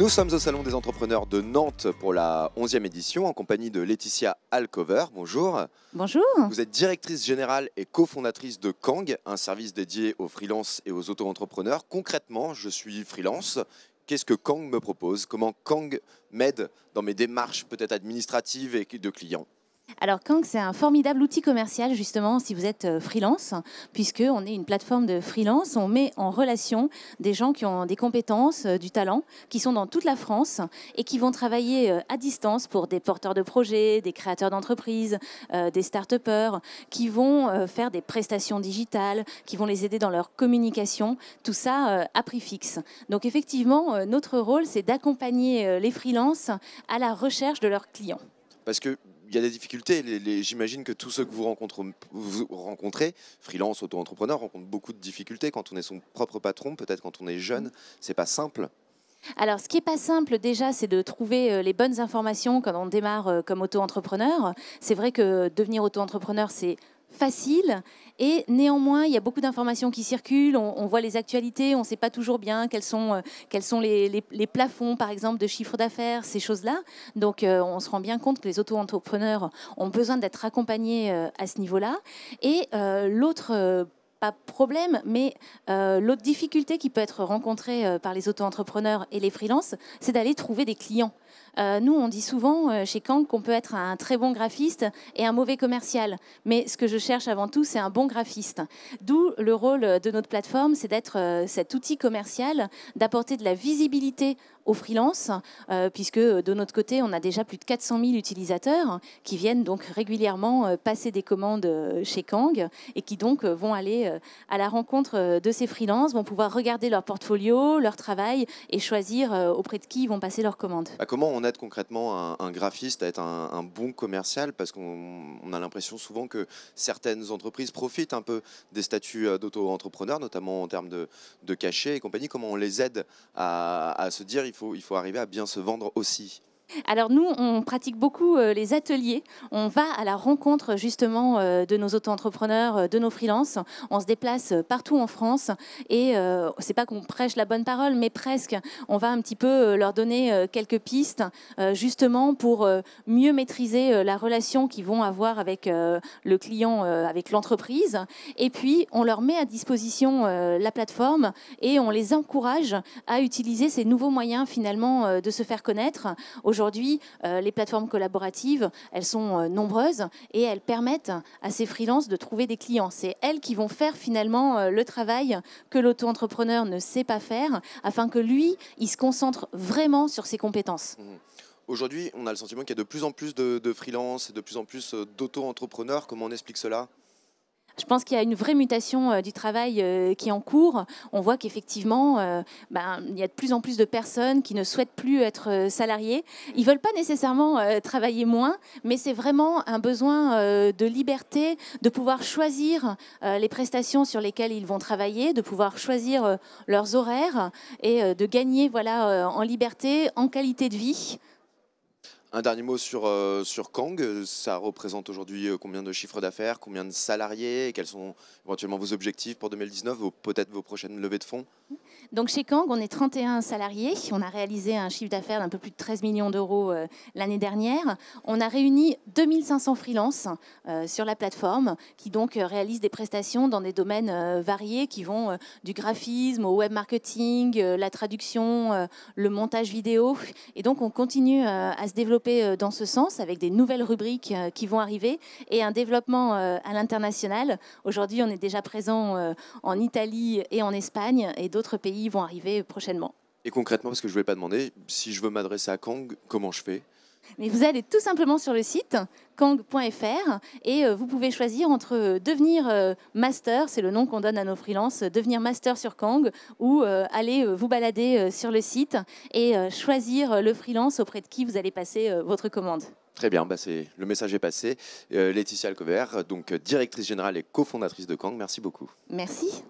Nous sommes au Salon des entrepreneurs de Nantes pour la 11e édition en compagnie de Laetitia Alcover. Bonjour. Bonjour. Vous êtes directrice générale et cofondatrice de Kang, un service dédié aux freelances et aux auto-entrepreneurs. Concrètement, je suis freelance. Qu'est-ce que Kang me propose? Comment Kang m'aide dans mes démarches peut-être administratives et de clients? Alors Kang, c'est un formidable outil commercial justement si vous êtes freelance, puisqu'on est une plateforme de freelance. On met en relation des gens qui ont des compétences, du talent, qui sont dans toute la France et qui vont travailler à distance pour des porteurs de projets, des créateurs d'entreprises, des start-upers, qui vont faire des prestations digitales, qui vont les aider dans leur communication, tout ça à prix fixe. Donc effectivement, notre rôle, c'est d'accompagner les freelances à la recherche de leurs clients. Parce que il y a des difficultés. J'imagine que tous ceux que vous rencontrez, freelance, auto-entrepreneur, rencontrent beaucoup de difficultés quand on est son propre patron, peut-être quand on est jeune. C'est pas simple. Alors, ce qui n'est pas simple déjà, c'est de trouver les bonnes informations quand on démarre comme auto-entrepreneur. C'est vrai que devenir auto-entrepreneur, c'est facile et néanmoins, il y a beaucoup d'informations qui circulent. On voit les actualités, on ne sait pas toujours bien quels sont les plafonds, par exemple, de chiffre d'affaires, ces choses-là. Donc, on se rend bien compte que les auto-entrepreneurs ont besoin d'être accompagnés à ce niveau-là. Et l'autre pas problème, mais l'autre difficulté qui peut être rencontrée par les auto-entrepreneurs et les freelances, c'est d'aller trouver des clients. Nous, on dit souvent chez Kang qu'on peut être un très bon graphiste et un mauvais commercial. Mais ce que je cherche avant tout, c'est un bon graphiste. D'où le rôle de notre plateforme, c'est d'être cet outil commercial, d'apporter de la visibilité aux freelances, puisque de notre côté, on a déjà plus de 400 000 utilisateurs qui viennent donc régulièrement passer des commandes chez Kang et qui donc vont aller à la rencontre de ces freelances, vont pouvoir regarder leur portfolio, leur travail et choisir auprès de qui ils vont passer leurs commandes. Comment on aide concrètement un graphiste à être un bon commercial? Parce qu'on a l'impression souvent que certaines entreprises profitent un peu des statuts d'auto-entrepreneurs, notamment en termes de cachet et compagnie. Comment on les aide à se dire il faut arriver à bien se vendre aussi? Alors nous, on pratique beaucoup les ateliers. On va à la rencontre justement de nos auto-entrepreneurs, de nos freelances. On se déplace partout en France et c'est pas qu'on prêche la bonne parole, mais presque. On va un petit peu leur donner quelques pistes justement pour mieux maîtriser la relation qu'ils vont avoir avec le client, avec l'entreprise. Et puis, on leur met à disposition la plateforme et on les encourage à utiliser ces nouveaux moyens finalement de se faire connaître. Aujourd'hui, les plateformes collaboratives, elles sont nombreuses et elles permettent à ces freelances de trouver des clients. C'est elles qui vont faire finalement le travail que l'auto-entrepreneur ne sait pas faire afin que lui, il se concentre vraiment sur ses compétences. Aujourd'hui, on a le sentiment qu'il y a de plus en plus de freelance et de plus en plus d'auto-entrepreneurs. Comment on explique cela? Je pense qu'il y a une vraie mutation du travail qui est en cours. On voit qu'effectivement, il y a de plus en plus de personnes qui ne souhaitent plus être salariées. Ils ne veulent pas nécessairement travailler moins, mais c'est vraiment un besoin de liberté, de pouvoir choisir les prestations sur lesquelles ils vont travailler, de pouvoir choisir leurs horaires et de gagner en liberté, en qualité de vie. Un dernier mot sur Kang. Ça représente aujourd'hui combien de chiffres d'affaires, combien de salariés, et quels sont éventuellement vos objectifs pour 2019, peut-être vos prochaines levées de fonds? Donc chez Kang, on est 31 salariés. On a réalisé un chiffre d'affaires d'un peu plus de 13 millions d'euros l'année dernière. On a réuni 2500 freelances sur la plateforme qui donc réalisent des prestations dans des domaines variés qui vont du graphisme au web marketing, la traduction, le montage vidéo. Et donc on continue à se développer dans ce sens avec des nouvelles rubriques qui vont arriver et un développement à l'international. Aujourd'hui, on est déjà présent en Italie et en Espagne et d'autres pays vont arriver prochainement. Et concrètement, parce que je ne vais pas demander, si je veux m'adresser à Kang, comment je fais? Mais vous allez tout simplement sur le site kang.fr et vous pouvez choisir entre devenir master, c'est le nom qu'on donne à nos freelances, devenir master sur Kang ou aller vous balader sur le site et choisir le freelance auprès de qui vous allez passer votre commande. Très bien, le message est passé. Laetitia Alcover, donc directrice générale et cofondatrice de Kang, merci beaucoup. Merci.